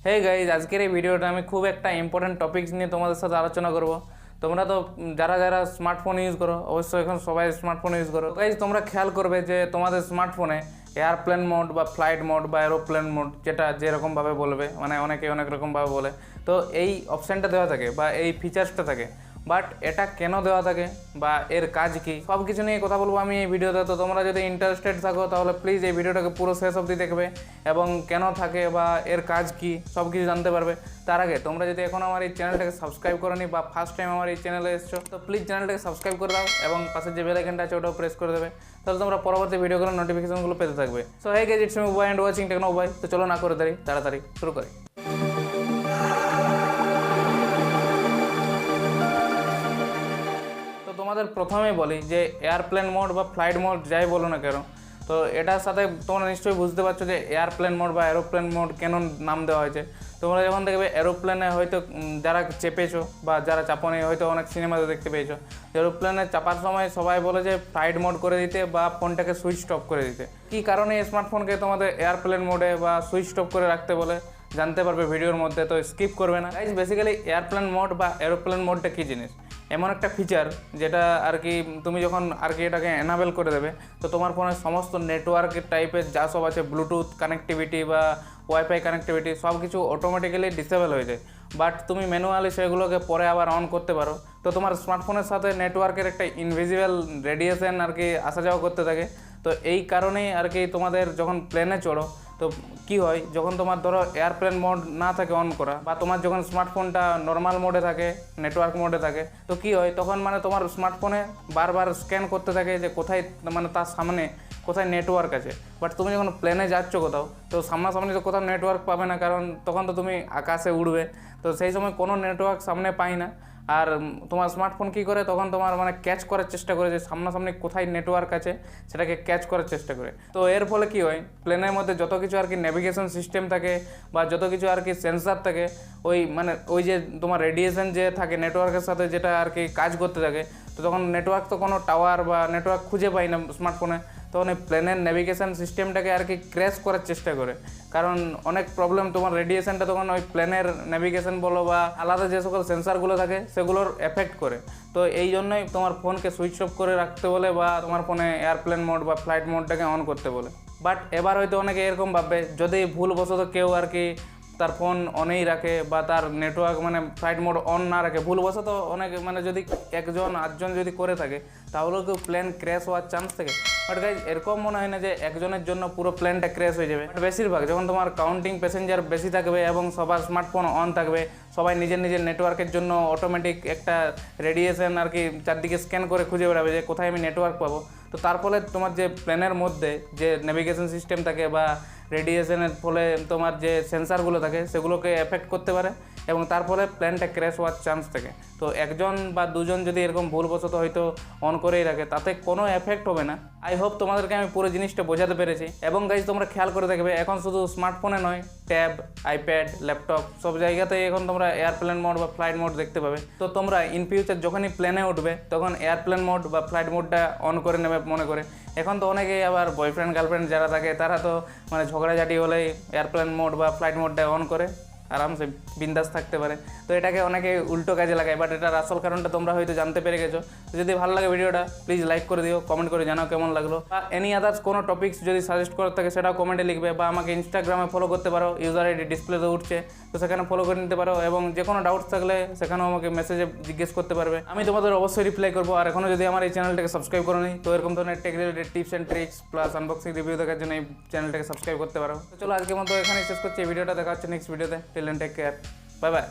Hey guys, আজকের এই ভিডিওটা আমি খুব একটা ইম্পর্টেন্ট টপিকস নিয়ে তোমাদের সাথে আলোচনা করব। তোমরা তো যারা যারা স্মার্টফোন ইউজ করো, অবশ্যই এখন সবাই স্মার্টফোন ইউজ করো। গাইজ, তোমরা খেয়াল করবে যে তোমাদের স্মার্টফোনে এয়ারপ্লেন মোড বা ফ্লাইট মোড বা এরোপ্লেন মোড, যেটা যেরকমভাবে বলবে, মানে অনেকে অনেক রকমভাবে বলে, তো এই অপশানটা দেওয়া থাকে বা এই ফিচার্সটা থাকে। বাট এটা কেন দেওয়া থাকে বা এর কাজ কি, সব কিছু নিয়ে কথা বলবো আমি এই ভিডিওতে। তো তোমরা যদি ইন্টারেস্টেড থাকো তাহলে প্লিজ এই ভিডিওটাকে পুরো শেষ অবধি দেখবে এবং কেন থাকে বা এর কাজ কি সব কিছু জানতে পারবে। তার আগে তোমরা যদি এখন আমার এই চ্যানেলটাকে সাবস্ক্রাইব করোনি বা ফার্স্ট টাইম আমার এই চ্যানেলে এসছো, তো প্লিজ চ্যানেলটাকে সাবস্ক্রাইব করে দাও এবং পাশের যে বেল আইকনটা আছে ওটাও প্রেস করে দেবে। তাহলে তোমরা পরবর্তী ভিডিওগুলোর নোটিফিকেশনগুলো পেতে থাকবে। So hey guys, it's me Bubai and watching techno Bubai. তো চলো না করে তাড়াতাড়ি শুরু করি। তোমাদের প্রথমেই বলি যে এয়ারপ্লেন মোড বা ফ্লাইট মোড যাই বলো না কেন, তো এটার সাথে তোমরা নিশ্চয়ই বুঝতে পারছো যে এয়ারপ্লেন মোড বা এরোপ্লেন মোড কেন নাম দেওয়া হয়েছে। তোমরা যখন দেখবে এরোপ্লেনে হয়তো যারা চেপেছো বা যারা চাপনি, হয়তো অনেক সিনেমাতে দেখতে পেয়েছো, এরোপ্লেনে চাপার সময় সবাই বলে যে ফ্লাইট মোড করে দিতে বা ফোনটাকে সুইচ অফ করে দিতে। কী কারণে স্মার্টফোনকে তোমাদের এয়ারপ্লেন মোডে বা সুইচ অফ করে রাখতে বলে জানতে পারবে ভিডিওর মধ্যে, তো স্কিপ করবে না গাইজ। বেসিক্যালি এয়ারপ্লেন মোড বা এরোপ্লেন মোডটা কী জিনিস, এমন একটা ফিচার যেটা আর কি তুমি যখন আর কি এটাকে এনাবেল করে দেবে, তো তোমার ফোনের সমস্ত নেটওয়ার্কের টাইপের যা সব আছে, ব্লুটুথ কানেক্টিভিটি বা ওয়াইফাই কানেক্টিভিটি, সব কিছু অটোমেটিক্যালি ডিসেবল হয়ে যায়। বাট তুমি ম্যানুয়ালি সেগুলোকে পরে আবার অন করতে পারো। তো তোমার স্মার্টফোনের সাথে নেটওয়ার্কের একটা ইনভিজিবল রেডিয়েশন আর কি আসা যাওয়া করতে থাকে। তো এই কারণেই আর কি তোমাদের যখন প্লেনে চড়ো, তো কি হয়, যখন তোমার ধরো এয়ারপ্লেন মোড না থাকে অন করা, বা তোমার যখন স্মার্টফোনটা নর্মাল মোডে থাকে, নেটওয়ার্ক মোডে থাকে, তো কি হয় তখন মানে তোমার স্মার্টফোনে বারবার স্ক্যান করতে থাকে যে কোথায়, মানে তার সামনে কোথায় নেটওয়ার্ক আছে। বাট তুমি যখন প্লেনে যাচ্ছ কোথাও, তো সামনাসামনি তো কোথাও নেটওয়ার্ক পাবে না, কারণ তখন তো তুমি আকাশে উড়বে, তো সেই সময় কোনো নেটওয়ার্ক সামনে পাই না। আর তোমার স্মার্টফোন কী করে, তখন তোমার মানে ক্যাচ করার চেষ্টা করে যে সামনাসামনি কোথায় নেটওয়ার্ক আছে সেটাকে ক্যাচ করার চেষ্টা করে। তো এর ফলে কী হয়, প্লেনের মধ্যে যত কিছু আর কি নেভিগেশন সিস্টেম থাকে বা যত কিছু আর কি সেন্সার থাকে, ওই যে তোমার রেডিয়েশন যে থাকে নেটওয়ার্কের সাথে, যেটা আর কি কাজ করতে থাকে, তো তখন নেটওয়ার্ক তো কোনো টাওয়ার বা নেটওয়ার্ক খুঁজে পাই না স্মার্টফোনে, তখন এই প্লেনের নেভিগেশন সিস্টেমটাকে আর কি ক্র্যাশ করার চেষ্টা করে। কারণ অনেক প্রবলেম, তোমার রেডিয়েশনটা তখন ওই প্লেনের নেভিগেশন বলো বা আলাদা যে সকল সেন্সারগুলো থাকে সেগুলোর এফেক্ট করে। তো এই জন্যই তোমার ফোনকে সুইচ অফ করে রাখতে বলে বা তোমার ফোনে এয়ারপ্লেন মোড বা ফ্লাইট মোডটাকে অন করতে বলে। বাট এবার হয়তো অনেকে এরকম ভাববে, যদি ভুলবশত কেউ আর কি তার ফোন অনেই রাখে বা তার নেটওয়ার্ক মানে ফ্লাইট মোড অন না রাখে, ভুলবশত অনেকে মানে যদি 1-8জন যদি করে থাকে, তাহলেও কেউ প্লেন ক্র্যাশ হওয়ার চান্স থাকে। বাট গাইজ, এরকম মনে হয় না যে একজনের জন্য পুরো প্লেনটা ক্র্যাশ হয়ে যাবে। বেশিরভাগ যখন তোমার কাউন্টিং প্যাসেঞ্জার বেশি থাকবে এবং সবার স্মার্টফোন অন থাকবে, সবাই নিজের নিজের নেটওয়ার্কের জন্য অটোমেটিক একটা রেডিয়েশন আর কি চারদিকে স্ক্যান করে খুঁজে বেড়াবে যে কোথায় আমি নেটওয়ার্ক পাবো। তো তার ফলে তোমার যে প্লেনের মধ্যে যে নেভিগেশন সিস্টেম থাকে বা রেডিয়েশনের ফলে তোমার যে সেন্সারগুলো থাকে সেগুলোকে এফেক্ট করতে পারে এবং তার ফলে প্লেনটা ক্র্যাশ হওয়ার চান্স থাকে। তো 1জন বা 2জন যদি এরকম ভুলবশত হয়তো অন করেই রাখে, তাতে কোনো এফেক্ট হবে না। আই হোপ তোমাদেরকে আমি পুরো জিনিসটা বোঝাতে পেরেছি। এবং গাইজ, তোমরা খেয়াল করে দেখবে এখন শুধু স্মার্টফোনে নয়, ট্যাব, আইপ্যাড, ল্যাপটপ সব জায়গাতেই এখন তোমরা এয়ারপ্লেন মোড বা ফ্লাইট মোড দেখতে পাবে। তো তোমরা ইন ফিউচার যখনই প্লেনে উঠবে, তখন এয়ারপ্লেন মোড বা ফ্লাইট মোডটা অন করে নেবে মনে করে। এখন তো অনেকেই আবার বয়ফ্রেন্ড গার্লফ্রেন্ড যারা থাকে, তারা তো মানে ঝগড়াঝাটি হলেই এয়ারপ্লেন মোড বা ফ্লাইট মোডটা অন করে আরামসে বিন্দাস থাকতে পারে। তো এটাকে অনেকে উল্টো কাজে লাগায়, বাট এটার আসল কারণটা তোমরা হয়তো জানতে পেরে গেছো। তো যদি ভালো লাগে ভিডিওটা, প্লিজ লাইক করে দিও, কমেন্ট করে জানাও কেমন লাগলো। বা এনি আদার্স কোনো টপিক্স যদি সাজেস্ট করার থাকে সেটাও কমেন্টে লিখবে, বা আমাকে ইনস্টাগ্রামে ফলো করতে পারো, ইউজার আইডি ডিসপ্লেতে উঠছে, তো সেখানে ফলো করে নিতে পারো। এবং যে কোনো ডাউটস থাকলে সেখানেও আমাকে মেসেজে জিজ্ঞেস করতে পারবে, আমি তোমাদের অবশ্যই রিপ্লাই করবো। আর এখনও যদি আমার এই চ্যানেলটাকে সাবস্ক্রাইব করো নি, তো এরকম ধরনের tech related tips and tricks plus unboxing review দেখার জন্য এই চ্যানেলটাকে সাবস্ক্রাইব করতে পারো। তো চলো আজকের মতো এখানেই শেষ করছি ভিডিওটা, দেখা হচ্ছে নেক্সট ভিডিওতে। Till then take care, bye by.